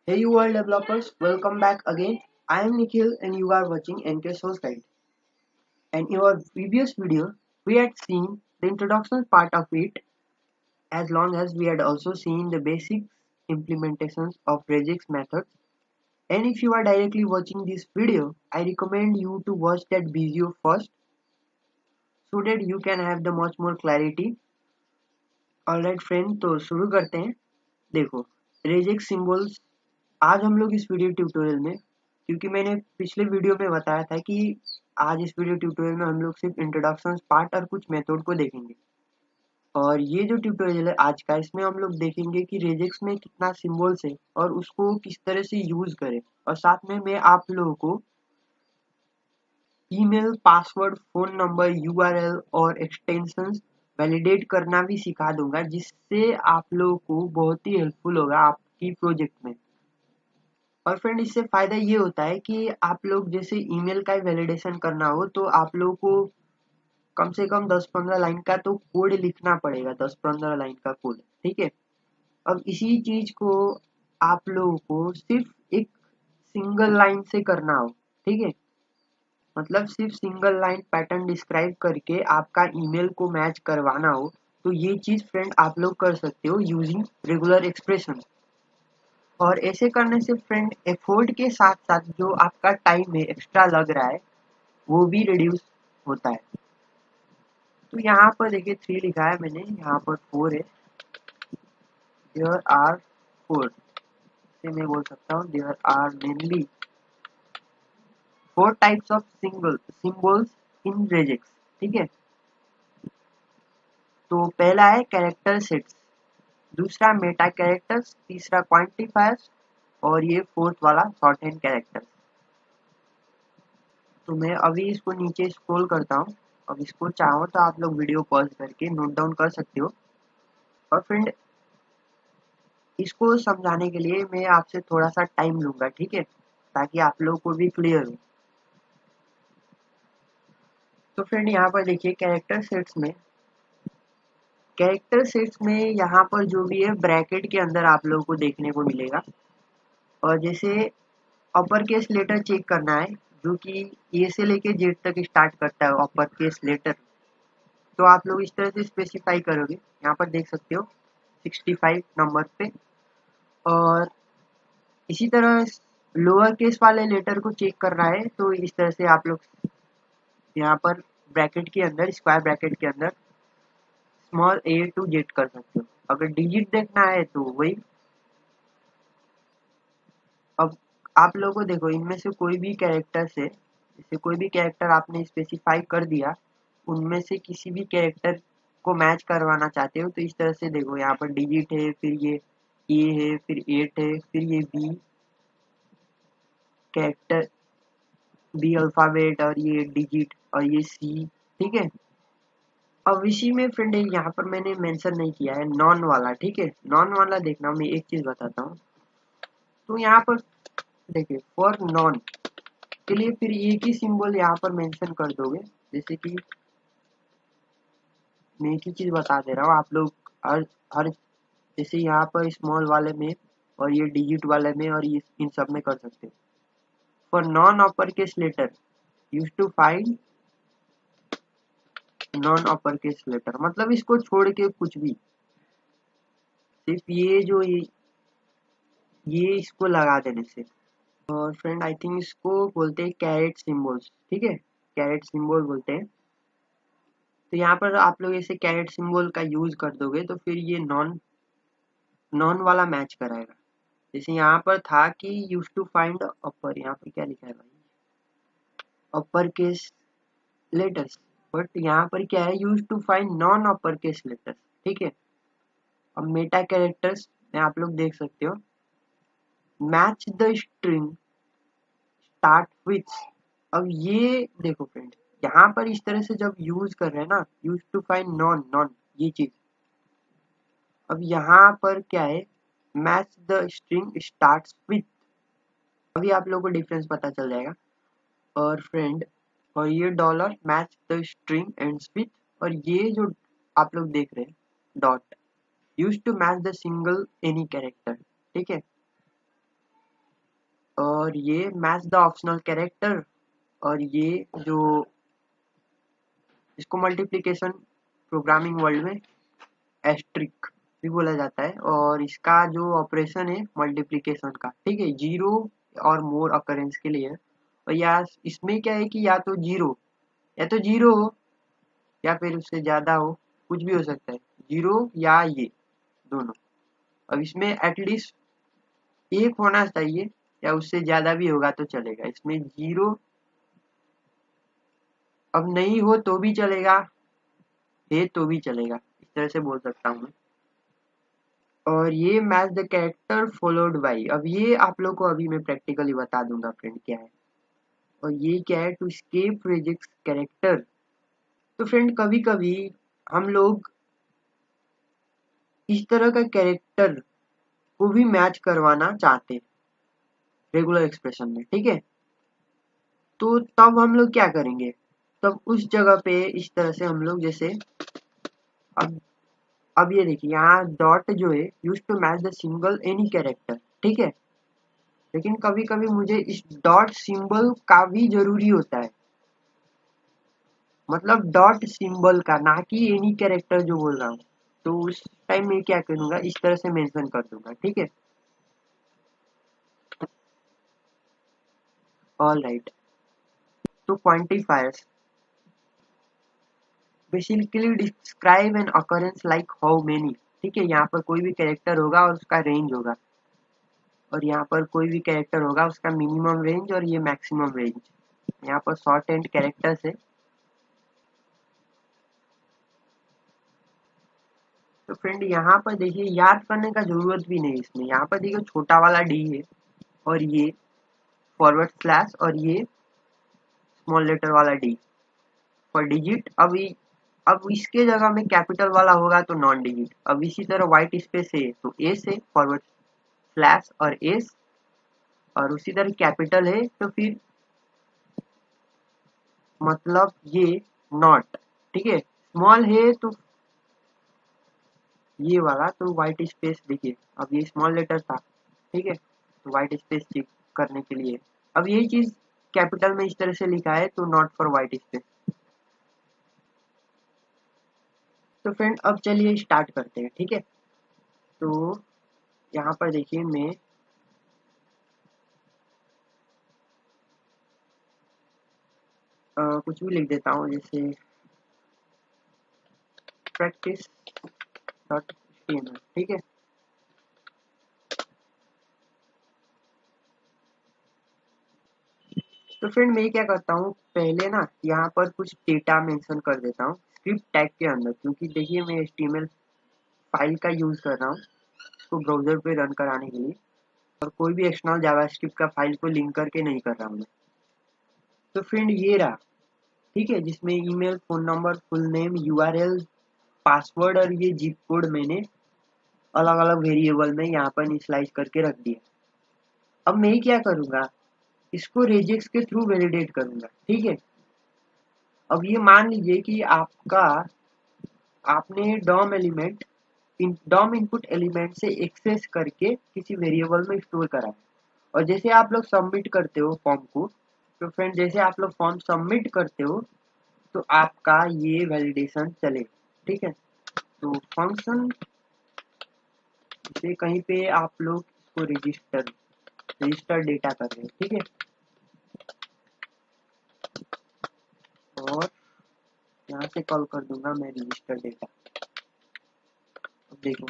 Hey you all developers, welcome back again. I am Nikhil and you are watching NK Source Guide. And in our previous video, we had seen the introduction part of it as long as we had also seen the basic implementations of regex methods. And if you are directly watching this video, I recommend you to watch that video first so that you can have the much more clarity. Alright friend, तो शुरू करते हैं. देखो regex symbols आज हम लोग इस video tutorial में क्योंकि मैंने पिछले वीडियो में बताया था कि आज इस वीडियो ट्यूटोरियल में हम लोग सिर्फ इंट्रोडक्शन पार्ट और कुछ मेथड को देखेंगे और ये जो ट्यूटोरियल है आज का इसमें हम लोग देखेंगे कि रेजेक्स में कितना सिंबल्स है और उसको किस तरह से यूज करें और साथ में मैं आप लोगों को email password phone number URL और एक्सटेंशंस वैलिडेट करना भी सिखा दूंगा जिससे आप लोगों को बहुत ही हेल्पफुल होगा आपकी प्रोजेक्ट में। और फ्रेंड इससे फायदा ये होता है कि आप लोग जैसे ईमेल का वैलिडेशन करना हो तो आप लोगों को कम से कम 10-15 लाइन का तो कोड लिखना पड़ेगा, 10-15 लाइन का कोड, ठीक है। अब इसी चीज को आप लोगों को सिर्फ एक सिंगल लाइन से करना हो, ठीक है, मतलब सिर्फ सिंगल लाइन पैटर्न डिस्क्राइब करके आपका ईमेल को मैच करवाना हो तो ये चीज फ्रेंड आप लोग कर सकते हो यूजिंग रेगुलर एक्सप्रेशन। और ऐसे करने से फ्रेंड एफर्ट के साथ साथ जो आपका टाइम है एक्स्ट्रा लग रहा है वो भी रिड्यूस होता है। तो यहाँ पर देखिए 3 लिखा है मैंने, यहाँ पर 4 है। देयर आर 4 से मैं बोल सकता हूँ there are mainly 4 types of symbols in regex, ठीक है। तो पहला है कैरेक्टर सेट्स, दूसरा मेटा कैरेक्टर्स, तीसरा क्वांटिफायर्स और ये फोर्थ वाला शॉर्ट हैंड कैरेक्टर्स। तो मैं अभी इसको नीचे स्क्रॉल करता हूँ। अब इसको चाहो तो आप लोग वीडियो पॉज करके नोट डाउन कर सकते हो। और फ्रेंड इसको समझाने के लिए मैं आपसे थोड़ा सा टाइम लूंगा, ठीक है, ताकि आप लोगों को भी क्लियर हो। तो फ्रेंड यहाँ पर देखिए कैरेक्टर सेट्स में यहाँ पर जो भी है ब्रैकेट के अंदर आप लोगों को देखने को मिलेगा। और जैसे अपर केस लेटर चेक करना है जो कि ए से लेके जेड तक स्टार्ट करता है अपर केस लेटर, तो आप लोग इस तरह से स्पेसिफाई करोगे, यहाँ पर देख सकते हो 65 नंबर पे। और इसी तरह लोअर केस वाले लेटर को चेक करना है तो इस तरह से आप लोग यहाँ पर ब्रैकेट के अंदर स्क्वायर ब्रैकेट के अंदर स्मॉल ए टू जेड कर सकते हो। अगर डिजिट देखना है तो वही। अब आप लोगों को देखो इनमें से कोई भी कैरेक्टर से जैसे कोई भी कैरेक्टर आपने स्पेसिफाई कर दिया, उनमें से किसी भी कैरेक्टर को मैच करवाना चाहते हो तो इस तरह से देखो यहाँ पर डिजिट है, फिर ये ए है, फिर 8 है, फिर ये बी कैरेक्टर, बी अल्फाबेट और ये डिजिट और ये सी, ठीक है। अब इसी में फ्रेंड यहाँ पर मैंने मेंशन नहीं किया है नॉन वाला, ठीक है। नॉन वाला देखना, मैं एक चीज बताता हूँ। तो यहाँ पर देखिए फॉर नॉन के लिए फिर एक ही सिंबल यहाँ पर मेंशन कर दोगे। जैसे कि मैं एक ही चीज बता दे रहा हूँ, आप लोग हर हर जैसे यहाँ पर स्मॉल वाले में और ये डिजिट वाले में और ये इन सब में कर सकते हो। For non upper case letter use to find non upper case letter, मतलब इसको छोड़ के कुछ भी, सिर्फ ये इसको लगा देने से। और फ्रेंड आई थिंक इसको बोलते हैं कैरेट सिंबल्स, ठीक है, कैरेट सिंबल बोलते हैं। तो यहाँ पर आप लोग ऐसे कैरेट सिंबल का यूज कर दोगे तो फिर ये नॉन नॉन वाला मैच कराएगा। जैसे यहाँ पर था कि यूज टू फाइंड अपर, यहाँ पर क्या लिखा है भाई, अपर केस लेटर्स, बट यहाँ पर क्या है use to find non upper case letters, ठीक है। अब मेटा कैरेक्टर्स में आप लोग देख सकते हो match the string start with. अब ये देखो फ्रेंड यहाँ पर इस तरह से जब यूज कर रहे हैं ना, use to find non non ये चीज, अब यहाँ पर क्या है match the string starts with, अभी आप लोगों को डिफरेंस पता चल जाएगा। और फ्रेंड और ये dollar match the string ends with, और ये जो आप लोग देख रहे हैं dot use to match the single any character, ठीक है। और ये मैच द ऑप्शनल कैरेक्टर, और ये जो इसको मल्टीप्लिकेशन प्रोग्रामिंग वर्ल्ड में एस्ट्रिक भी बोला जाता है, और इसका जो ऑपरेशन है मल्टीप्लिकेशन का, ठीक है, जीरो और मोर अकरेंस के लिए है। और या इसमें क्या है कि या तो जीरो हो या फिर उससे ज्यादा हो, कुछ भी हो सकता है, जीरो या ये दोनों। अब इसमें एटलीस्ट एक होना चाहिए, या उससे ज्यादा भी होगा तो चलेगा। इसमें जीरो अब नहीं हो तो भी चलेगा, है तो भी चलेगा, इस तरह से बोल सकता हूँ मैं। और ये match the character followed by, अब ये आप लोग को अभी मैं प्रैक्टिकली बता दूंगा फ्रेंड क्या है। और ये क्या है, टू स्केप रिजेक्ट कैरेक्टर। तो फ्रेंड कभी कभी हम लोग इस तरह का कैरेक्टर को भी मैच करवाना चाहते हैं रेगुलर एक्सप्रेशन में, ठीक है। तो तब हम लोग क्या करेंगे, तब उस जगह पे इस तरह से हम लोग जैसे अब अब ये देखिए यहाँ डॉट जो है use to match the symbol any character, ठीक है। लेकिन कभी कभी मुझे इस डॉट सिंबल का भी जरूरी होता है, मतलब डॉट सिंबल का, ना कि एनी कैरेक्टर जो बोल रहा हूँ। तो उस टाइम में क्या करूंगा, इस तरह से मेंशन कर दूंगा, ठीक है। All right. तो quantifiers basically describe an occurrence like how many, ठीक है। यहाँ पर कोई भी कैरेक्टर होगा और उसका रेंज होगा, और यहाँ पर कोई भी कैरेक्टर होगा उसका मिनिमम रेंज और ये मैक्सिमम रेंज। यहाँ पर शॉर्ट एंड कैरेक्टर्स है। तो फ्रेंड यहाँ पर देखिए याद करने का जरूरत भी नहीं इसमें, यहाँ पर देखिए छोटा वाला डी है, और ये फॉरवर्ड स्लैश, और ये स्मॉल लेटर वाला डी फॉर डिजिट। अब इसके जगह में कैपिटल वाला होगा तो नॉन डिजिट। अब इसी तरह व्हाइट स्पेस है तो एस है, फॉरवर्ड स्लैश और एस, और उसी तरह कैपिटल है तो फिर मतलब ये नॉट, ठीक है। स्मॉल है तो ये वाला तो व्हाइट स्पेस देखिए, अब ये स्मॉल लेटर था, ठीक है, तो व्हाइट स्पेस चेक करने के लिए। अब यही चीज कैपिटल में इस तरह से लिखा है तो नॉट फॉर व्हाइट स्पेस। तो फ्रेंड अब चलिए स्टार्ट करते हैं, ठीक है। तो यहाँ पर देखिए मैं कुछ भी लिख देता हूँ, जैसे प्रैक्टिस डॉट html, ठीक है। तो फ्रेंड मैं क्या करता हूँ, पहले ना यहाँ पर कुछ डेटा मेंशन कर देता हूँ स्क्रिप्ट टैग के अंदर, क्योंकि देखिए मैं html फाइल का यूज कर रहा हूँ इसको ब्राउजर पे रन कराने के लिए, और कोई भी एक्सटर्नल जावास्क्रिप्ट का फाइल को लिंक करके नहीं कर रहा हूँ मैं। तो फ्रेंड ये रहा, ठीक है, जिसमें email, phone number, full name, URL, password और ये जिप कोड मैंने अलग अलग वेरिएबल में यहाँ पर इनिशियलाइज करके रख दिया। अब मैं क्या करूंगा, इसको रेजेक्स के थ्रू वैलिडेट करूंगा, ठीक है। अब ये मान लीजिए कि आपने डॉम इनपुट एलिमेंट से एक्सेस करके किसी वेरिएबल में स्टोर करा है, और जैसे आप लोग सबमिट करते हो फॉर्म को, तो फ्रेंड जैसे आप लोग फॉर्म सबमिट करते हो तो आपका ये वैलिडेशन चलेगा, ठीक है। तो फंक्शन से कहीं पे आप लोग इसको रजिस्टर डेटा कर रहे हैं, ठीक है। और यहाँ से कॉल कर दूंगा मैं रजिस्टर डेटा। अब देखो,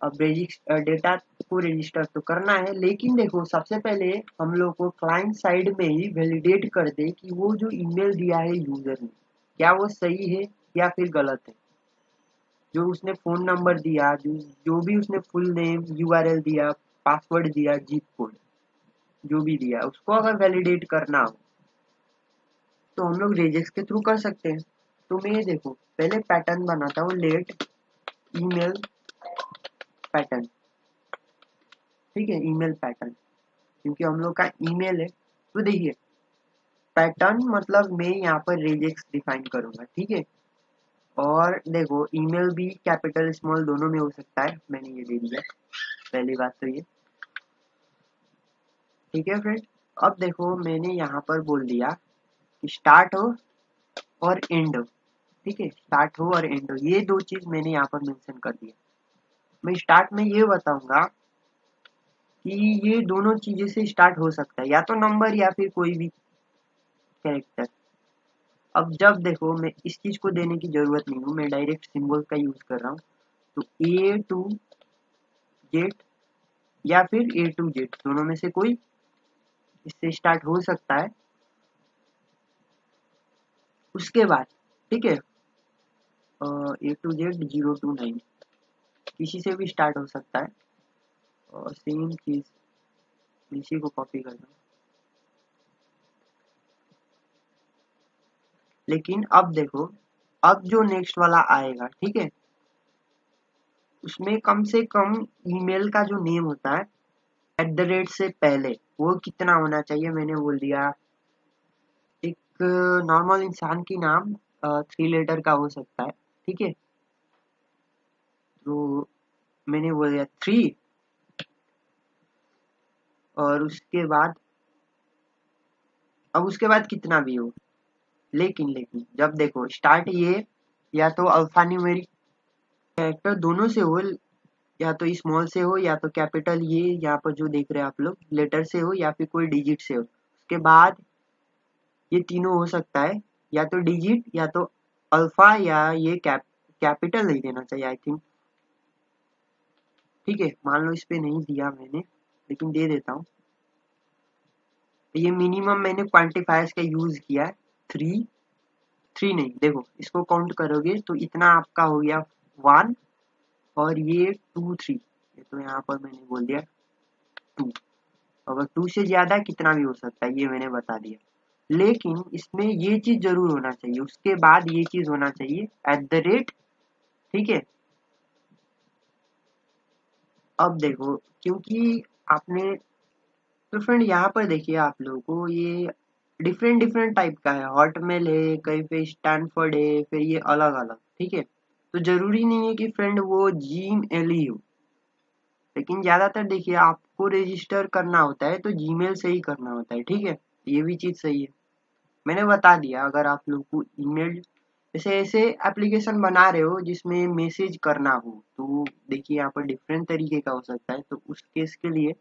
अब डेटा को रजिस्टर तो करना है, लेकिन देखो सबसे पहले हम लोग को क्लाइंट साइड में ही वैलिडेट कर दे कि वो जो ईमेल दिया है यूजर ने, क्या वो सही है या फिर गलत है। जो उसने फोन नंबर दिया, जो भी उसने फुल नेम, यूआरएल दिया, पासवर्ड दिया, जीप कोड जो भी दिया, उसको अगर वैलिडेट करना हो तो हम लोग रेजेक्स के थ्रू कर सकते हैं। तो मैं ये देखो पहले पैटर्न बनाता हूँ, लेट ईमेल पैटर्न, ठीक है, ईमेल पैटर्न, क्योंकि हम लोग का ईमेल है। तो देखिए पैटर्न मतलब मैं यहाँ पर रेजेक्स डिफाइन करूंगा, ठीक है। और देखो ईमेल भी कैपिटल स्मॉल दोनों में हो सकता है, मैंने ये दे दिया, पहली बात तो ये। ठीक है फ्रेंड। अब देखो मैंने यहाँ पर बोल दिया कि स्टार्ट हो और एंड हो। ठीक है, स्टार्ट हो और एंड हो, ये दो चीज मैंने यहाँ पर मेंशन कर दिया। मैं स्टार्ट में ये बताऊंगा कि ये दोनों चीजें से स्टार्ट हो सकता है, या तो नंबर या फिर कोई भी कैरेक्टर। अब जब देखो मैं इस चीज को देने की जरूरत नहीं हूँ, मैं डायरेक्ट सिंबल का यूज कर रहा हूँ। तो A to Z या फिर A to Z दोनों में से कोई इससे स्टार्ट हो सकता है। उसके बाद ठीक है, A to Z 0 to 9 किसी से भी स्टार्ट हो सकता है। और सेम चीज इसी को कॉपी करना। लेकिन अब देखो, अब जो नेक्स्ट वाला आएगा ठीक है, उसमें कम से कम ईमेल का जो नेम होता है @ से पहले वो कितना होना चाहिए, मैंने बोल दिया। एक नॉर्मल इंसान की नाम 3 लेटर का हो सकता है। ठीक है, तो मैंने बोल दिया 3। और उसके बाद अब उसके बाद कितना भी हो, लेकिन जब देखो स्टार्ट ये या तो अल्फा न्यूमेरिक कैरेक्टर दोनों से हो, या तो स्मॉल से हो या तो कैपिटल, ये यहाँ पर जो देख रहे हैं आप लोग लेटर से हो या फिर कोई डिजिट से हो। उसके बाद ये तीनों हो सकता है, या तो डिजिट या तो अल्फा, या ये कैपिटल नहीं देना चाहिए आई थिंक। ठीक है, मान लो इस पे नहीं दिया मैंने, लेकिन दे देता हूँ। ये मिनिमम मैंने क्वांटिफायर्स का यूज किया है। 3 नहीं, देखो इसको काउंट करोगे तो इतना आपका हो गया 1, और ये 2 3, ये तो यहाँ पर मैंने बोल दिया 2। अगर 2 से ज्यादा कितना भी हो सकता है ये मैंने बता दिया। लेकिन इसमें ये चीज जरूर होना चाहिए, उसके बाद ये चीज होना चाहिए @ ठीक है। अब देखो क्योंकि आपने, तो फ्रेंड यहाँ पर देखिए आप लोगों को ये डिफरेंट डिफरेंट टाइप का है। हॉटमेल है, कहीं पे स्टैनफोर्ड है, फिर ये अलग अलग। ठीक है, तो जरूरी नहीं है कि फ्रेंड वो जीमेल ही हो। लेकिन ज्यादातर देखिए आपको रजिस्टर करना होता है तो जीमेल से ही करना होता है। ठीक है, ये भी चीज सही है, मैंने बता दिया। अगर आप लोग को ईमेल जैसे ऐसे एप्लीकेशन बना रहे हो जिसमें मैसेज करना हो, तो देखिए यहाँ पर डिफरेंट तरीके का हो सकता है, तो उस केस के लिए।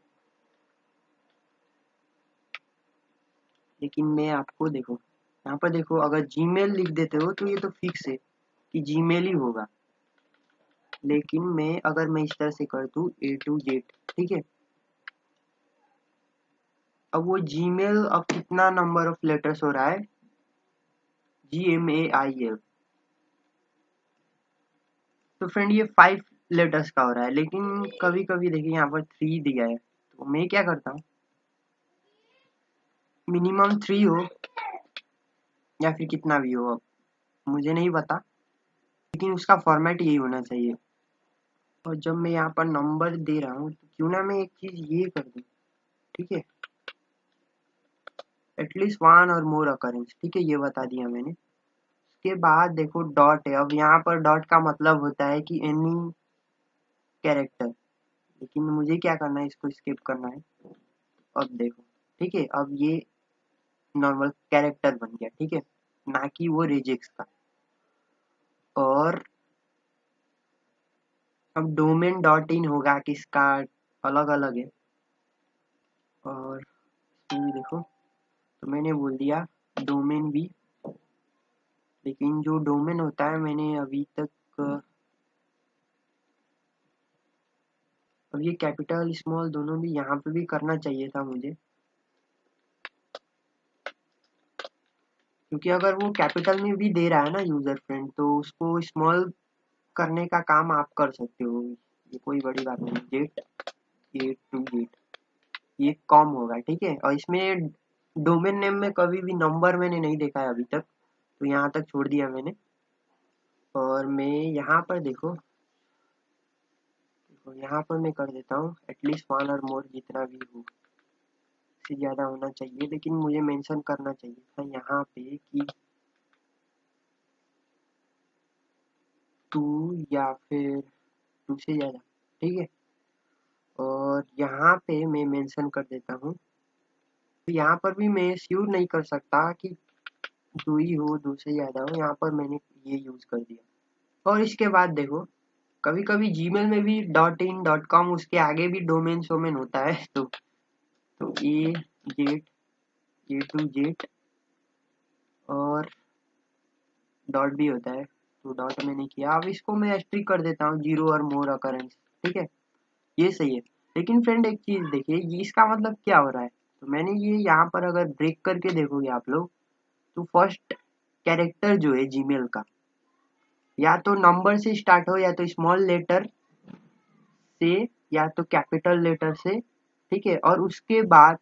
लेकिन मैं आपको देखो यहाँ पर देखो, अगर जीमेल लिख देते हो तो ये तो फिक्स है कि जीमेल ही होगा। लेकिन मैं इस तरह से कर दूं A to Z, ठीक है। अब वो जीमेल अब कितना नंबर ऑफ लेटर्स हो रहा है, GMAIL। तो फ्रेंड ये 5 लेटर्स का हो रहा है, लेकिन कभी कभी देखिए यहाँ पर 3 दिया है, तो मैं क्या करता हूँ, मिनिमम 3 हो या फिर कितना भी हो, अब मुझे नहीं पता, लेकिन उसका फॉर्मेट यही होना चाहिए। और जब मैं यहाँ पर नंबर दे रहा हूँ तो क्यों ना मैं एक चीज ये कर दूँ, ठीक है, एटलीस्ट 1 और मोर अकरेंस। ठीक है, ये बता दिया मैंने। उसके बाद देखो डॉट है। अब यहाँ पर डॉट का मतलब होता है कि एनी कैरेक्टर, लेकिन मुझे क्या करना है, इसको स्किप करना है। अब देखो ठीक है, अब ये नॉर्मल कैरेक्टर बन गया, ठीक है, ना कि वो रेजेक्स का। और अब डोमेन डॉट इन होगा किसका, अलग अलग है। और इसमें भी देखो, तो मैंने बोल दिया डोमेन भी। लेकिन जो डोमेन होता है मैंने अभी तक, अब ये कैपिटल स्मॉल दोनों भी यहाँ पे भी करना चाहिए था मुझे, क्योंकि अगर वो कैपिटल में भी दे रहा है ना यूजर फ्रेंड, तो उसको स्मॉल करने का काम आप कर सकते हो, ये कोई बड़ी बात नहीं। जेट A to Z ये कॉम होगा, ठीक है। और इसमें डोमेन नेम में कभी भी नंबर मैंने नहीं देखा है अभी तक, तो यहाँ तक छोड़ दिया मैंने। और मैं यहाँ पर देखो, यहाँ पर मैं कर देता हूँ एटलीस्ट 1 और मोर, जितना भी हो, से ज़्यादा होना चाहिए। लेकिन मुझे मेंशन करना चाहिए था यहाँ पे कि 2 या फिर 2 से ज़्यादा, ठीक है। और यहाँ पे मैं मेंशन कर देता हूँ तो यहाँ पर भी मैं श्योर नहीं कर सकता कि दो ही हो, दो से ज़्यादा हो, यहाँ पर मैंने ये यूज़ कर दिया। और इसके बाद देखो, कभी कभी जीमेल में भी .in.com उसके आगे भी डोमेन सोमेन होता है, तो A टू जेड और डॉट भी होता है, तो डॉट मैंने किया। अब इसको मैं स्ट्रिक कर देता हूँ 0 और मोर अकरेंस, ठीक है, ये सही है। लेकिन फ्रेंड एक चीज देखिए, ये इसका मतलब क्या हो रहा है, तो मैंने ये यहाँ पर अगर ब्रेक करके देखोगे आप लोग, तो फर्स्ट कैरेक्टर जो है जीमेल का, या तो नंबर से स्टार्ट हो, या तो स्मॉल लेटर से, या तो कैपिटल लेटर से, ठीक है, और उसके बाद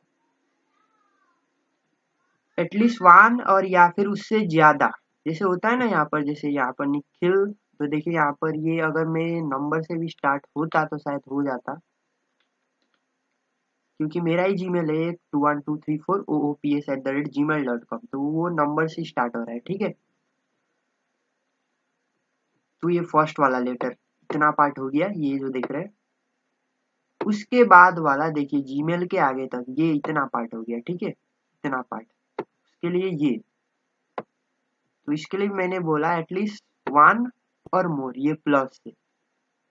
एटलीस्ट वन और या फिर उससे ज्यादा, जैसे होता है ना यहाँ पर, जैसे यहाँ पर निखिल, तो देखिए यहाँ पर ये अगर मैं नंबर से भी स्टार्ट होता तो शायद हो जाता, क्योंकि मेरा ही जीमेल है 21234oops@gmail.com, तो वो नंबर से स्टार्ट हो रहा है, ठीक है। तो ये फर्स्ट वाला लेटर इतना पार्ट हो गया, ये जो देख रहे हैं। उसके बाद वाला देखिए जीमेल के आगे तक ये इतना पार्ट हो गया, ठीक है, इतना पार्ट, उसके लिए ये, तो इसके लिए मैंने बोला एटलीस्ट वन और मोर, ये प्लस से,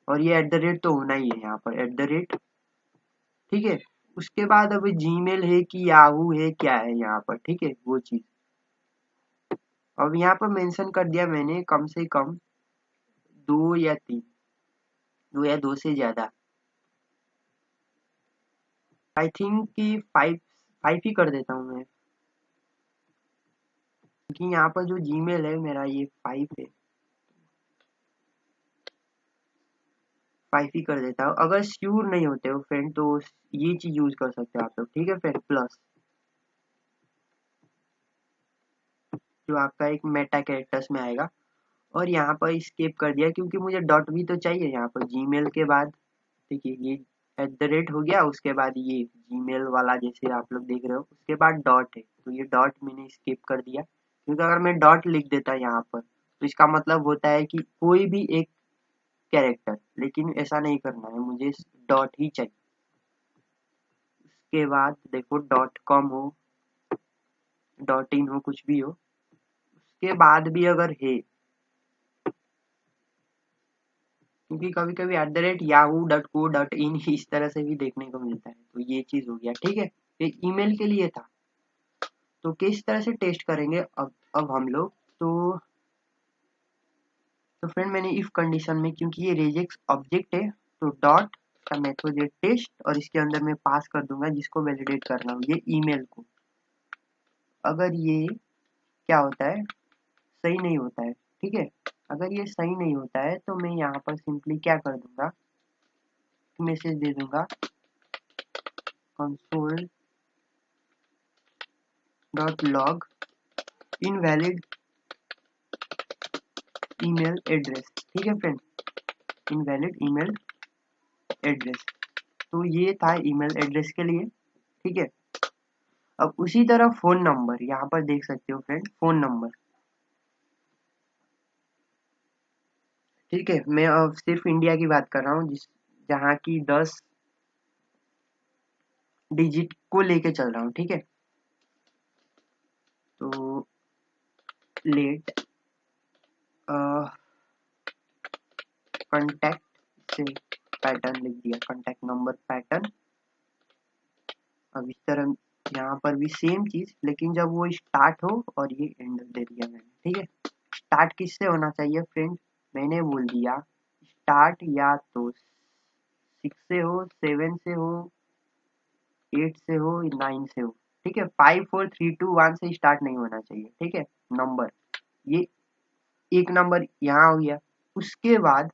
और ये @ तो होना ही है यहाँ पर @, ठीक है। उसके बाद अब जीमेल है कि याहू है, क्या है यहाँ पर, ठीक है, वो चीज अब यहाँ पर मेंशन कर दिया मैंने, कम से कम 2 या 3, 2 या 2 से ज्यादा, आई थिंक कि 5 ही कर देता हूँ मैं, क्योंकि यहाँ पर जो जीमेल है मेरा ये 5 है, 5 ही कर देता हूँ। अगर श्योर नहीं होते हो फ्रेंड, तो ये चीज यूज कर सकते हो आप लोग, ठीक है फ्रेंड, प्लस जो आपका एक मेटा कैरेक्टर्स में आएगा। और यहाँ पर स्केप कर दिया, क्योंकि मुझे डॉट भी तो चाहिए यहाँ पर जीमेल के बाद, देखिए ये @ हो गया, उसके बाद ये जीमेल वाला जैसे आप लोग देख रहे हो, उसके बाद डॉट है, तो ये डॉट मैंने स्किप कर दिया, क्योंकि अगर मैं डॉट लिख देता यहाँ पर, तो इसका मतलब होता है कि कोई भी एक कैरेक्टर, लेकिन ऐसा नहीं करना है, मुझे डॉट ही चाहिए। उसके बाद देखो .com हो, .in हो, कुछ भी हो, उसके बाद भी अगर है, क्योंकि कभी कभी @yahoo.co.in इस तरह से भी देखने को मिलता है, तो ये चीज हो गया, ठीक है। ये ईमेल के लिए था, तो किस तरह से टेस्ट करेंगे अब हम लोग, तो फ्रेंड मैंने इफ कंडीशन में, क्योंकि ये रेजेक्स ऑब्जेक्ट है, तो डॉट का मेथड है टेस्ट, और इसके अंदर मैं पास कर दूंगा जिसको वैलिडेट करना हो, ये ईमेल को। अगर ये क्या होता है, सही नहीं होता है, ठीक है, अगर ये सही नहीं होता है, तो मैं यहाँ पर सिंपली क्या कर दूंगा, मैसेज दे दूंगा console.log इनवैलिड ईमेल एड्रेस, ठीक है फ्रेंड, इनवैलिड ईमेल एड्रेस, तो ये था ईमेल एड्रेस के लिए, ठीक है। अब उसी तरह फोन नंबर, यहाँ पर देख सकते हो फ्रेंड, फोन नंबर, ठीक है, मैं अब सिर्फ इंडिया की बात कर रहा हूँ, जिस जहाँ की 10 डिजिट को लेके चल रहा हूँ, ठीक है। तो लेट कॉन्टैक्ट से पैटर्न लिख दिया, कॉन्टैक्ट नंबर पैटर्न। अब इस तरह यहाँ पर भी सेम चीज, लेकिन जब वो स्टार्ट हो, और ये एंड दे दिया मैंने, ठीक है। स्टार्ट किससे होना चाहिए फ्रेंड, मैंने बोल दिया स्टार्ट या तो 6 से हो, 7 से हो, 8 से हो, 9 से हो, ठीक है। 5 4 3 2 1 से स्टार्ट नहीं होना चाहिए, ठीक है। नंबर, ये एक नंबर यहाँ हो गया। उसके बाद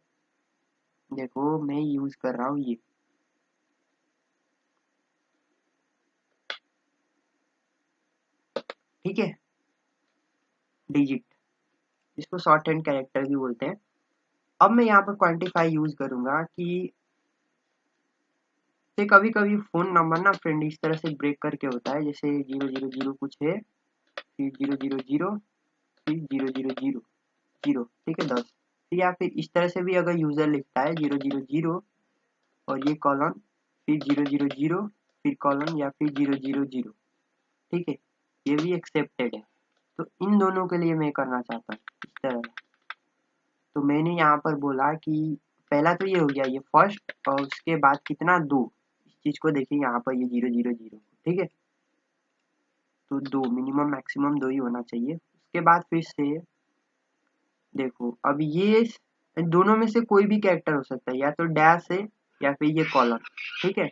देखो मैं यूज कर रहा हूँ ये, ठीक है, डिजिट, इसको शॉर्ट हैंड कैरेक्टर भी बोलते हैं। अब मैं यहाँ पर क्वांटिफाई यूज करूंगा कि से कभी कभी फोन नंबर ना फ्रेंड इस तरह से ब्रेक करके होता है, जैसे 000 कुछ है, फिर 000, फिर 000, ठीक है, 10, या फिर इस तरह से भी अगर यूजर लिखता है 000 और ये कॉलन, फिर 000, फिर कॉलन, या फिर 000, ठीक है, ये भी एक्सेप्टेड है। तो इन दोनों के लिए मैं करना चाहता हूँ इस तरह। तो मैंने यहाँ पर बोला कि पहला तो ये हो गया, ये फर्स्ट, और उसके बाद कितना 2, इस चीज को देखिए यहाँ पर ये 0 0 0, ठीक है। तो 2 मिनिमम मैक्सिमम 2 ही होना चाहिए। उसके बाद फिर से देखो, अब ये दोनों में से कोई भी कैरेक्टर हो सकता है, या तो डैश है या फिर ये कॉलम, ठीक है।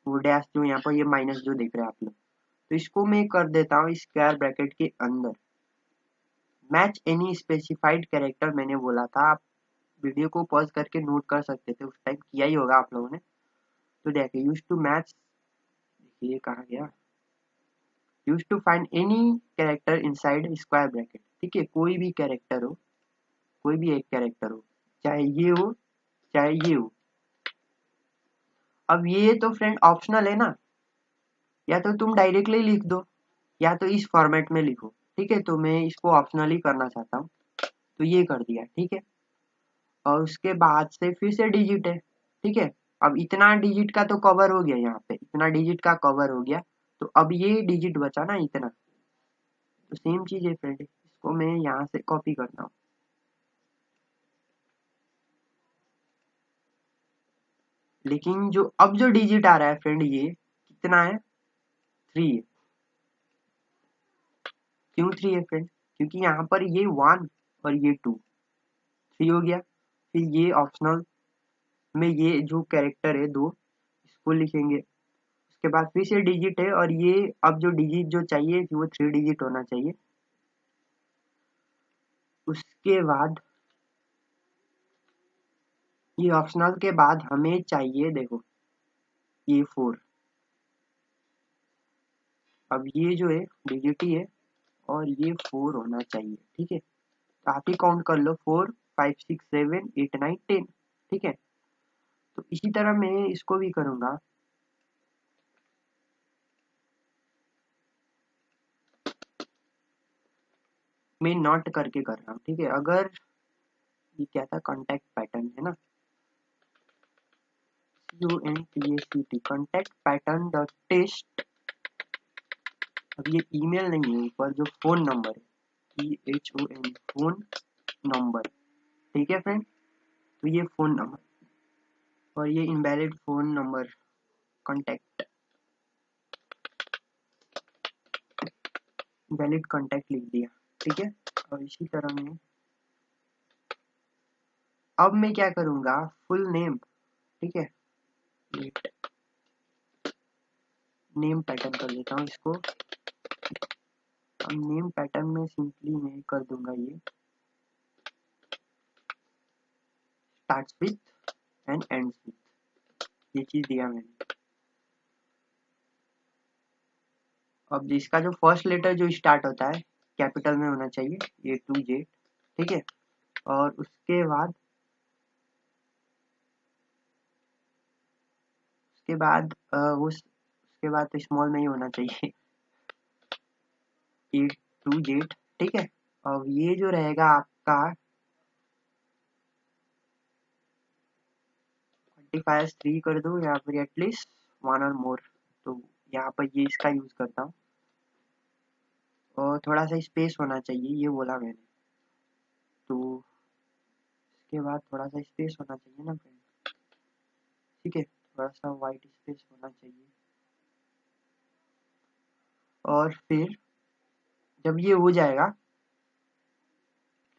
वो डैश जो यहाँ पर ये माइनस जो देख रहे हैं आप लोग, तो इसको मैं कर देता हूँ स्क्वायर ब्रैकेट के अंदर। मैच एनी स्पेसिफाइड कैरेक्टर मैंने बोला था, आप वीडियो को पॉज करके नोट कर सकते थे, उस टाइम किया ही होगा आप लोगों ने। तो देखिए यूज टू मैच, देखिए कहाँ गया, use to find any character inside square bracket, ठीक है। कोई भी कैरेक्टर हो, कोई भी एक कैरेक्टर हो, चाहे ये हो चाहे ये हो। अब ये तो फ्रेंड ऑप्शनल है ना, या तो तुम डायरेक्टली लिख दो या तो इस फॉर्मेट में लिखो, ठीक है। तो मैं इसको ऑप्शनली करना चाहता हूँ, तो ये कर दिया, ठीक है। और उसके बाद से फिर से डिजिट है, ठीक है। अब इतना डिजिट का तो कवर हो गया, यहाँ पे इतना डिजिट का कवर हो गया। तो अब ये डिजिट बचा ना इतना, तो सेम चीज है फ्रेंड, इसको मैं यहाँ से कॉपी करता हूँ। लेकिन जो अब जो डिजिट आ रहा है फ्रेंड, ये कितना है, 3 है। क्यों 3 है फ्रेंड, क्योंकि यहाँ पर ये 1 और ये 2, 3 हो गया। फिर ये ऑप्शनल में ये जो कैरेक्टर है 2, इसको लिखेंगे। उसके बाद फिर से डिजिट है, और ये अब जो डिजिट जो चाहिए वो 3 डिजिट होना चाहिए। उसके बाद ये ऑप्शनल के बाद हमें चाहिए, देखो ये 4। अब ये जो है डिजिट ही है, और ये 4 होना चाहिए, ठीक है। तो आप ही काउंट कर लो, 4 5 6 7 8 9 10, ठीक है। तो इसी तरह मैं इसको भी करूंगा। मैं नॉट करके कर रहा हूँ, ठीक है। अगर ये क्या था, कॉन्टैक्ट पैटर्न है ना, CONTACT contact pattern dot test. अब ये ईमेल नहीं है, ऊपर जो फोन नंबर है, PHON फोन नंबर, ठीक है फ्रेंड। तो ये फोन नंबर, और ये invalid phone number contact, valid contact लिख दिया, ठीक है। और इसी तरह में अब मैं क्या करूंगा, फुल नेम, ठीक है, नेम पैटर्न कर देता हूँ इसको। अब नेम पैटर्न में सिंपली मैं कर दूंगा ये starts with and ends with, ये चीज दिया मैंने। अब जिसका जो फर्स्ट लेटर जो स्टार्ट होता है कैपिटल में होना चाहिए, A to Z, ठीक है। और उसके बाद उसके बाद तो स्मॉल में ही होना चाहिए, A to Z, ठीक है। अब ये जो रहेगा आपका क्वांटिफायर 3 कर दो, या फिर एटलीस्ट 1 और मोर। तो यहाँ पर ये इसका यूज करता हूँ, और थोड़ा सा स्पेस होना चाहिए, ये बोला मैंने। तो इसके बाद थोड़ा सा स्पेस होना चाहिए ना फ्रेंड, ठीक है। थोड़ा सा वाइट स्पेस होना चाहिए। और फिर जब ये हो जाएगा,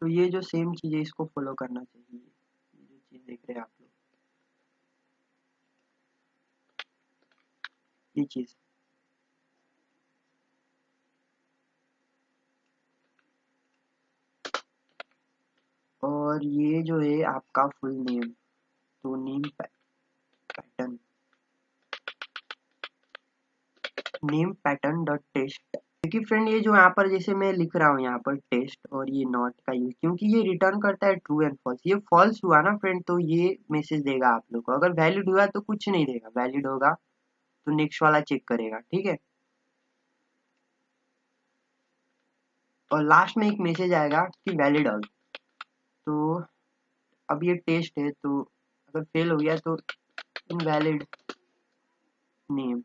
तो ये जो सेम चीज है इसको फॉलो करना चाहिए, ये जो चीज देख रहे हैं आप लोग, ये चीज। और ये जो है आपका फुल नेम, तो name pattern, name pattern dot test. क्योंकि फ्रेंड ये जो यहाँ पर जैसे मैं लिख रहा हूँ यहाँ पर टेस्ट और ये नॉट का यूज, क्योंकि ये रिटर्न करता है ट्रू एंड फॉल्स। ये फॉल्स हुआ ना फ्रेंड, तो ये मैसेज देगा आप लोग को। अगर वैलिड हुआ तो कुछ नहीं देगा, वैलिड होगा तो नेक्स्ट वाला चेक करेगा, ठीक है। और लास्ट में एक मैसेज आएगा कि वैलिड ऑल। तो अब ये टेस्ट है, तो अगर फेल हो गया तो invalid name,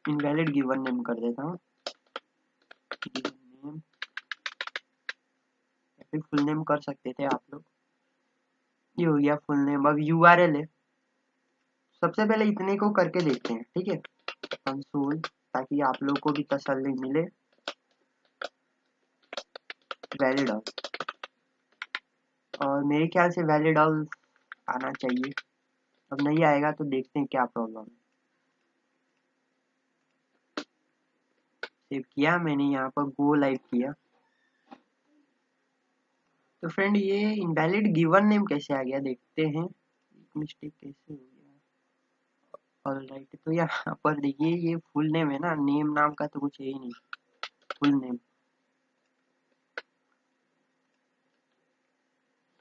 invalid given name कर देता हूँ, गिवन नेम या फिर फुल नेम कर सकते थे आप लोग। ये हो गया फुल नेम। अब यूआरएल है, सबसे पहले इतने को करके देखते हैं, ठीक है, कंसोल, ताकि आप लोग को भी तसल्ली मिले। वैलिड ऑल, और मेरे ख्याल से वैलिड ऑल आना चाहिए। अब नहीं आएगा तो देखते हैं क्या प्रॉब्लम है। सेव किया मैंने, यहाँ पर गो लाइव किया। तो फ्रेंड ये इनवैलिड गिवन नेम कैसे आ गया देखते हैं, मिस्टेक कैसे हो गया। ऑलराइट, तो यहाँ पर देखिए ये फुल नेम है ना, नेम नाम का तो कुछ है ही नहीं, फुल नेम।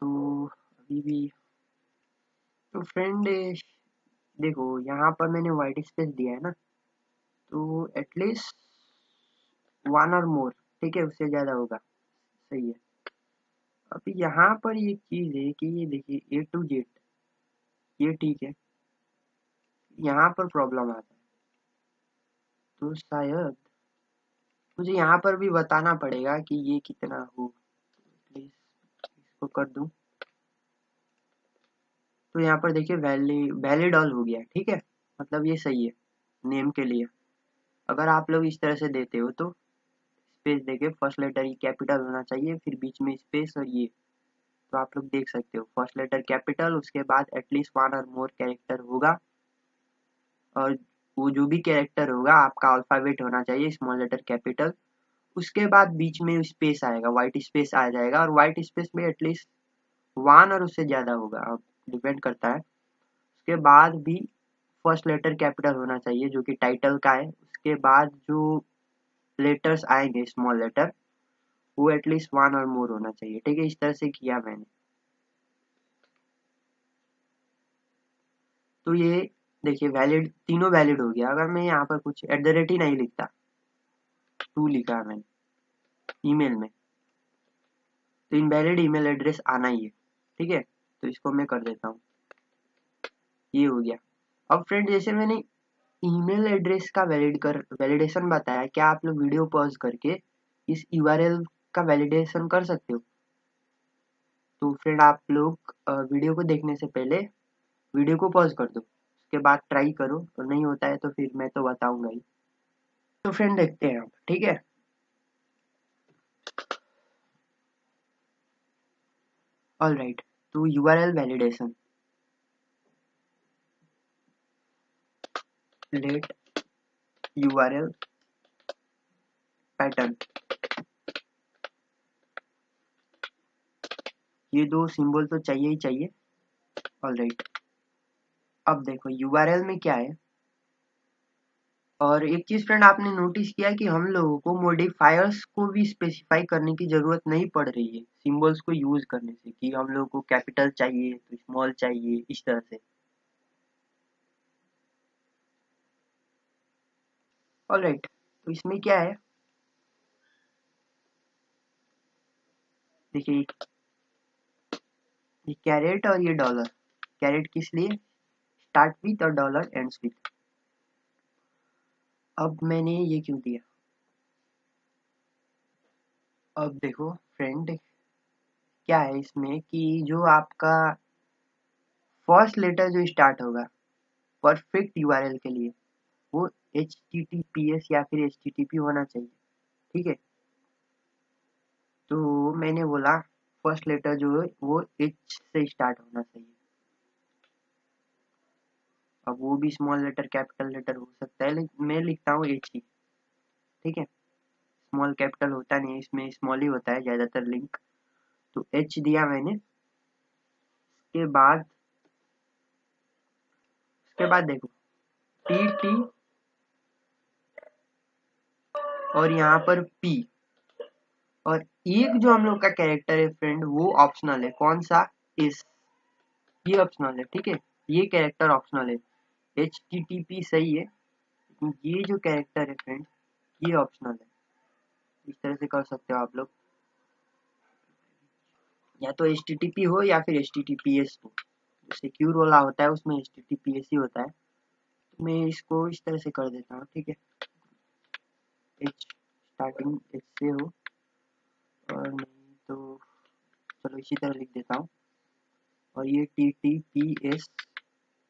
तो अभी भी तो फ्रेंड देखो यहाँ पर मैंने वाइट स्पेस दिया है ना, तो एटलीस्ट वन और मोर, ठीक है, उससे ज्यादा होगा, सही है। अभी यहाँ पर एक चीज है कि ये देखिए ए टू जेड, ये ठीक है, यहाँ पर प्रॉब्लम आता है। तो शायद मुझे यहाँ पर भी बताना पड़ेगा कि ये कितना हो, प्लीज इसको कर दूं। तो यहाँ पर देखिए वैलिड ऑल हो गया, ठीक है, मतलब ये सही है नेम के लिए। अगर आप लोग इस तरह से देते हो तो स्पेस देके फर्स्ट लेटर ही कैपिटल होना चाहिए, फिर बीच में स्पेस और ये, तो आप लोग देख सकते हो फर्स्ट लेटर कैपिटल, उसके बाद एटलीस्ट वन और मोर कैरेक्टर होगा, और वो जो भी कैरेक्टर होगा आपका अल्फाबेट होना चाहिए, स्मॉल लेटर कैपिटल। उसके बाद बीच में स्पेस आएगा, व्हाइट स्पेस आ जाएगा, और व्हाइट स्पेस में एटलीस्ट वन और उससे ज्यादा होगा, अब डिपेंड करता है। उसके बाद भी फर्स्ट लेटर कैपिटल होना चाहिए जो कि टाइटल का है। उसके बाद जो लेटर्स आएंगे स्मॉल लेटर, वो एटलीस्ट वन और मोर होना चाहिए, ठीक है, इस तरह से किया मैंने। तो ये देखिए वैलिड, तीनों वैलिड हो गया। अगर मैं यहाँ पर कुछ एट द रेट ही नहीं लिखता, टू लिखा है मैंने ईमेल में, तो इनवैलिड ईमेल एड्रेस आना ही है, ठीक है। तो इसको मैं कर देता हूँ, ये हो गया। अब फ्रेंड जैसे मैंने ईमेल एड्रेस का वैलिडेशन बताया, क्या आप लोग वीडियो पॉज करके इस यूआरएल का वैलिडेशन कर सकते हो? तो फ्रेंड आप लोग वीडियो को देखने से पहले वीडियो को पॉज कर दो, उसके बाद ट्राई करो, तो नहीं होता है तो फिर मैं तो बताऊंगा ही। तो फ्रेंड देखते हैं आप, ठीक है। ऑल राइट, तो URL validation, let URL pattern, ये दो सिंबल तो चाहिए ही चाहिए। ऑल राइट, अब देखो यूआरएल में क्या है। और एक चीज फ्रेंड आपने नोटिस किया कि हम लोगों को मॉडिफायर्स को भी स्पेसिफाई करने की जरूरत नहीं पड़ रही है सिंबल्स को यूज करने से, कि हम लोगों को कैपिटल चाहिए तो स्मॉल चाहिए, इस तरह से। ऑलराइट, तो इसमें क्या है, देखिए ये कैरेट और ये डॉलर। कैरेट किस लिए, स्टार्ट विथ, और डॉलर एंड्स विथ। अब मैंने ये क्यों दिया, अब देखो फ्रेंड क्या है इसमें कि जो आपका फर्स्ट लेटर जो स्टार्ट होगा परफेक्ट यूआरएल के लिए, वो HTTPS या फिर HTTP होना चाहिए, ठीक है। तो मैंने बोला फर्स्ट लेटर जो है वो H से स्टार्ट होना चाहिए। अब वो भी स्मॉल लेटर कैपिटल लेटर हो सकता है, लेकिन मैं लिखता हूँ H ही, ठीक है। स्मॉल कैपिटल होता नहीं, इसमें स्मॉल ही होता है ज्यादातर लिंक। तो H दिया मैंने। उसके बाद देखो TT, और यहाँ पर P, और एक जो हम लोग का कैरेक्टर है फ्रेंड वो ऑप्शनल है, कौन सा, इस, ये ऑप्शनल है, ठीक है, ये कैरेक्टर ऑप्शनल है। HTTP सही है, लेकिन ये जो कैरेक्टर है फ्रेंड ये ऑप्शनल है। इस तरह से कर सकते हो आप लोग, या तो HTTP हो या फिर HTTPS हो। जो सिक्योर वाला होता है उसमें HTTPS ही होता है। मैं इसको इस तरह से कर देता हूँ, ठीक है। एच स्टार्टिंग एच से हो, और नहीं तो चलो इसी तरह लिख देता हूँ। और ये T T P S,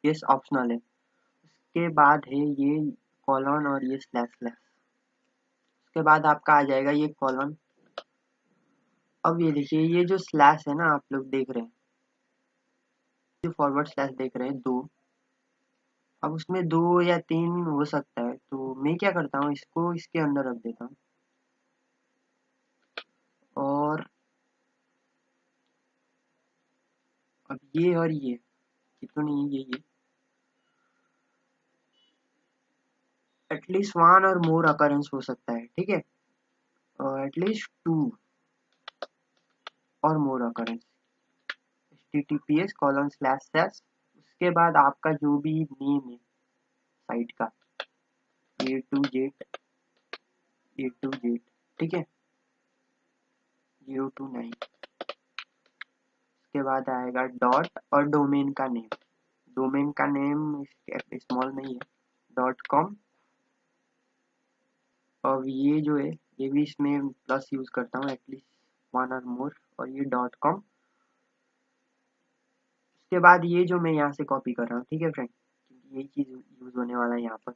S optional है। उसके बाद है ये कॉलन और ये स्लैश स्लैश। उसके बाद आपका आ जाएगा ये कॉलन। अब ये देखिए, ये जो स्लैश है ना, आप लोग देख रहे हैं, जो फॉरवर्ड स्लैश देख रहे हैं 2, अब उसमें 2 या 3 हो सकता है, तो मैं क्या करता हूँ, इसको इसके अंदर रख देता हूँ। और अब ये और ये तो नहीं, ये एटलीस्ट 1 और मोर अकरेंस हो सकता है, ठीक है। और एटलीस्ट 2 और more occurrence, https colon slash slash, उसके बाद आपका जो भी नेम है साइट का, A to Z, ठीक है, 029। उसके बाद आएगा डॉट और डोमेन का नेम। डोमेन का नेम स्मॉल नहीं है, .com। और ये जो है, ये भी इसमें प्लस यूज करता हूँ, एटलीस्ट 1 और मोर, और ये .com। उसके बाद ये जो मैं यहाँ से कॉपी कर रहा हूँ, ठीक है फ्रेंड, यही चीज यूज होने वाला है यहाँ पर।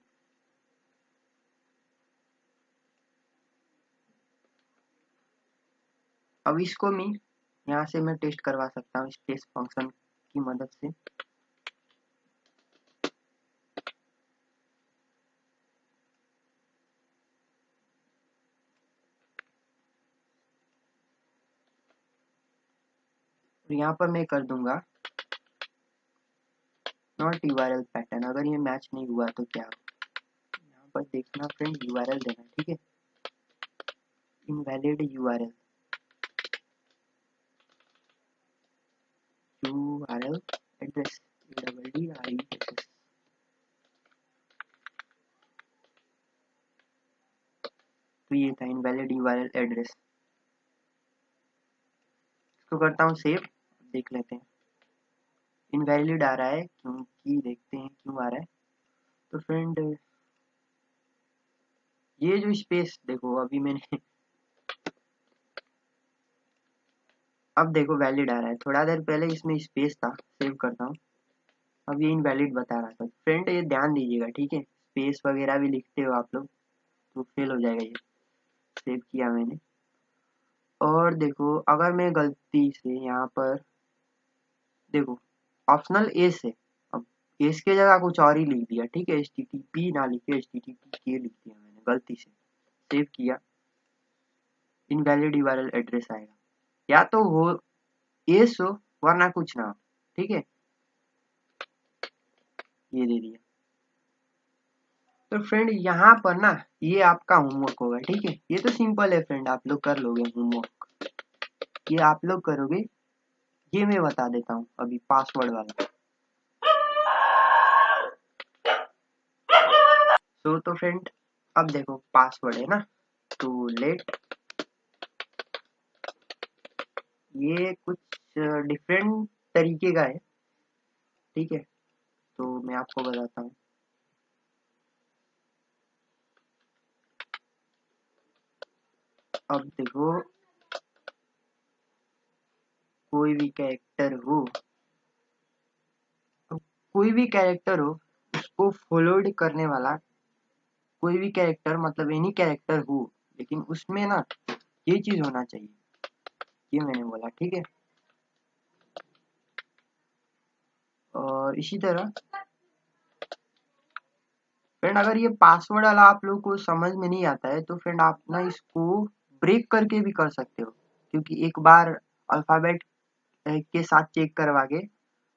अब इसको मैं यहाँ से मैं टेस्ट करवा सकता हूँ स्पेस फंक्शन की मदद से। और यहाँ पर मैं कर दूंगा नॉट यूआरएल पैटर्न। अगर ये मैच नहीं हुआ तो क्या, यहाँ पर देखना फ्रेंड, यूआरएल देना, ठीक है, invalid URL, URL address, ADDRESS। तो ये था इनवैलिड यूआरएल एड्रेस। इसको करता हूँ सेव, देख लेते हैं। इनवैलिड आ रहा है क्योंकि, देखते हैं क्यों आ रहा है। तो फ्रेंड ये जो स्पेस देखो, अभी मैंने अब देखो वैलिड आ रहा है, थोड़ा देर पहले इसमें स्पेस था। सेव करता हूँ, अब ये इनवैलिड बता रहा था। फ्रेंड ये ध्यान दीजिएगा, ठीक है, स्पेस वगैरह भी लिखते हो आप लोग तो फेल हो जाएगा ये। सेव किया मैंने, और देखो अगर मैं गलती से यहाँ पर देखो ऑप्शनल एस है, अब एस के जगह कुछ और ही लिख दिया, ठीक है, HTTP ना लिख के HTTP लिख दिया मैंने गलती से। सेव किया, इनवैलिड यूआरएल एड्रेस आएगा, या तो हो एस हो वरना कुछ ना हो, ठीक है। ये दे दिया। तो फ्रेंड यहाँ पर ना ये आपका होमवर्क होगा, ठीक है, ये तो सिंपल है फ्रेंड, आप लोग कर लोगे होमवर्क, ये आप लोग करोगे। ये मैं बता देता हूँ अभी पासवर्ड वाला। तो फ्रेंड अब देखो पासवर्ड है ना, तो लेट, ये कुछ डिफरेंट तरीके का है, ठीक है, तो मैं आपको बताता हूँ। अब देखो कोई भी कैरेक्टर हो, तो कोई भी कैरेक्टर हो उसको फॉलोड करने वाला कोई भी कैरेक्टर, मतलब एनी कैरेक्टर हो, लेकिन उसमें ना ये चीज होना चाहिए, ये मैंने बोला, ठीक है। और इसी तरह फ्रेंड अगर ये पासवर्ड वाला आप लोग को समझ में नहीं आता है, तो फ्रेंड आप ना इसको ब्रेक करके भी कर सकते हो, क्योंकि एक बार अल्फाबेट के साथ चेक करवा के,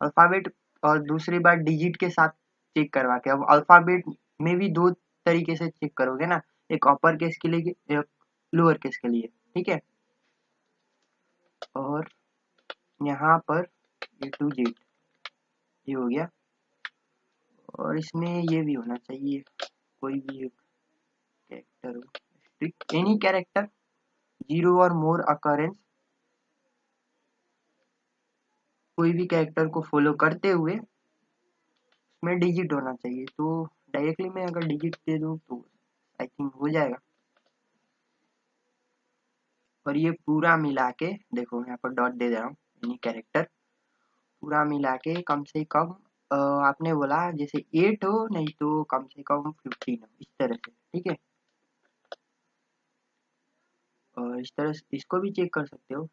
अल्फाबेट, और दूसरी बार डिजिट के साथ चेक करवा के, अब अल्फाबेट में भी 2 तरीके से चेक करोगे ना, एक अपर केस के लिए, एक लोअर केस के लिए, ठीक है। और यहाँ पर A to Z ये हो गया, और इसमें ये भी होना चाहिए, कोई भी एक कैरेक्टर हो, स्ट्रिक्ट एनी कैरेक्टर, 0 और मोर अकरेंस, कोई भी कैरेक्टर को फॉलो करते हुए उसमें डिजिट होना चाहिए। तो डायरेक्टली मैं अगर डिजिट दे दूँ तो आई थिंक हो जाएगा। और ये पूरा मिला के देखो, यहाँ पर डॉट दे दे रहा हूँ, यानी कैरेक्टर पूरा मिला के कम से कम आपने बोला जैसे 8 हो, नहीं तो कम से कम 15 हो, इस तरह से। ठीक है, और इस तरह से इसको भी चेक कर सकते हो।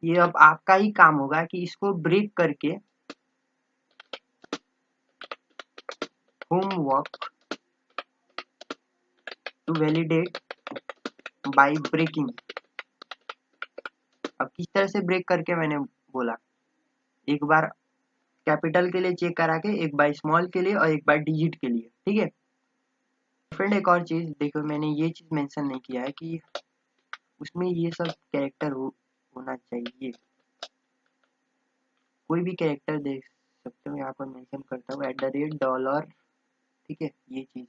ये अब आपका ही काम होगा कि इसको ब्रेक करके homework to validate by breaking. अब किस तरह से ब्रेक करके मैंने बोला, एक बार कैपिटल के लिए चेक करा के, एक बार स्मॉल के लिए और एक बार डिजिट के लिए। ठीक है फ्रेंड, एक और चीज देखो, मैंने ये चीज मेंशन नहीं किया है कि उसमें ये सब कैरेक्टर होना चाहिए। कोई भी कैरेक्टर देख सकते हो, यहाँ पर मेंशन करता हूँ $, ठीक है, ये चीज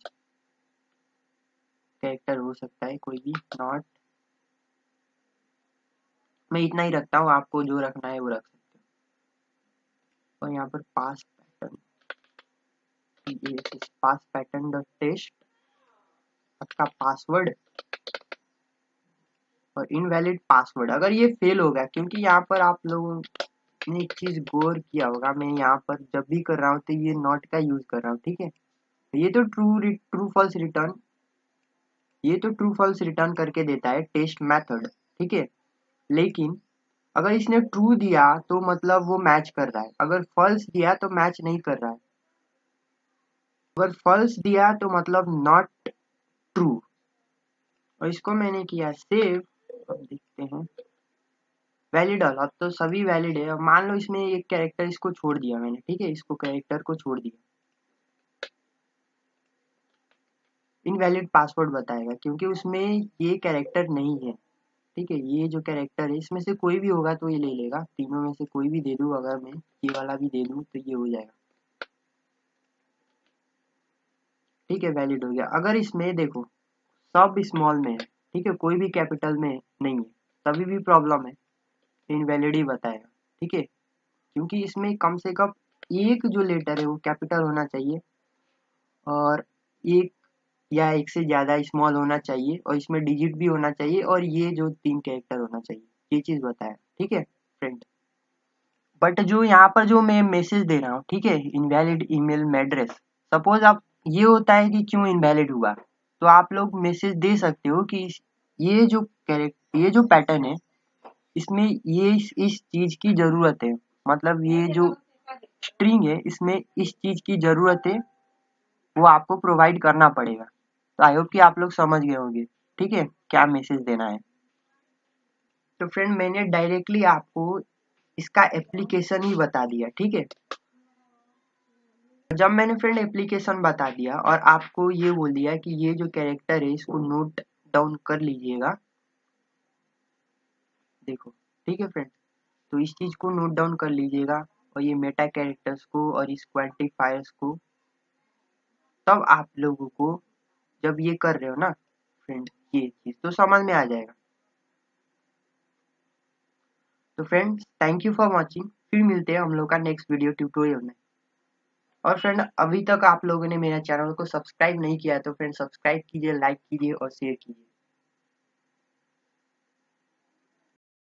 कैरेक्टर हो सकता है कोई भी, नॉट। मैं इतना ही रखता हूँ, आपको जो रखना है वो रख सकते हो। और यहाँ पर पास पैटर्न डॉट टेस्ट, आपका पासवर्ड और इनवैलिड पासवर्ड अगर ये फेल होगा, क्योंकि यहाँ पर आप लोगों ने एक चीज गौर किया होगा, मैं यहाँ पर जब भी कर रहा हूँ तो ये नॉट का यूज कर रहा हूँ। ठीक है, ये तो ट्रू फॉल्स रिटर्न करके देता है टेस्ट मेथड। ठीक है, लेकिन अगर इसने ट्रू दिया तो मतलब वो मैच कर रहा है, अगर फॉल्स दिया तो मैच नहीं कर रहा है, अगर फॉल्स दिया तो मतलब नॉट ट्रू। और इसको मैंने किया सेव। अब देखते हैं वैलिड ऑल, अब तो सभी वैलिड है। अब मान लो इसमें एक कैरेक्टर इसको छोड़ दिया मैंने, ठीक है, इसको कैरेक्टर को छोड़ दिया, इनवैलिड पासवर्ड बताएगा क्योंकि उसमें ये कैरेक्टर नहीं है। ठीक है, ये जो कैरेक्टर है इसमें से कोई भी होगा तो ये ले लेगा, तीनों में से कोई भी दे दूँ, अगर मैं ये वाला भी दे दूँ तो ये हो जाएगा। ठीक है, वैलिड हो गया। अगर इसमें देखो सब स्मॉल में है, ठीक है, कोई भी कैपिटल में नहीं है, तभी भी प्रॉब्लम है, इनवैलिड ही बताएगा। ठीक है, क्योंकि इसमें कम से कम एक जो लेटर है वो कैपिटल होना चाहिए, और एक या एक से ज्यादा स्मॉल होना चाहिए, और इसमें डिजिट भी होना चाहिए, और ये जो 3 कैरेक्टर होना चाहिए, ये चीज बताया। ठीक है फ्रेंड, बट जो यहाँ पर जो मैं मैसेज दे रहा हूँ, ठीक है, इनवैलिड ईमेल एड्रेस, सपोज आप ये होता है कि क्यों इनवैलिड हुआ, तो आप लोग मैसेज दे सकते हो कि ये जो पैटर्न है इसमें ये इस चीज की जरूरत है, मतलब ये जो स्ट्रिंग है इसमें इस चीज की जरूरत है, वो आपको प्रोवाइड करना पड़ेगा। तो आई होप कि आप लोग समझ गए होंगे, ठीक है, क्या मैसेज देना है। तो फ्रेंड, मैंने डायरेक्टली आपको इसका एप्लीकेशन ही बता दिया। ठीक है, जब मैंने फ्रेंड एप्लीकेशन बता दिया और आपको ये बोल दिया कि ये जो कैरेक्टर है इसको नोट डाउन कर लीजिएगा, देखो, ठीक है फ्रेंड, तो इस चीज को नोट डाउन कर लीजिएगा, और ये मेटा कैरेक्टर्स को और इस क्वांटिफायर्स को, तब आप लोगों को जब ये कर रहे हो ना फ्रेंड, ये चीज तो समझ में आ जाएगा। तो friends, thank you for watching, फिर मिलते हैं हम लोग का नेक्स्ट वीडियो ट्यूटोरियल में। और फ्रेंड, अभी तक आप लोगों ने मेरा चैनल को सब्सक्राइब नहीं किया है तो फ्रेंड सब्सक्राइब कीजिए, लाइक कीजिए और शेयर कीजिए।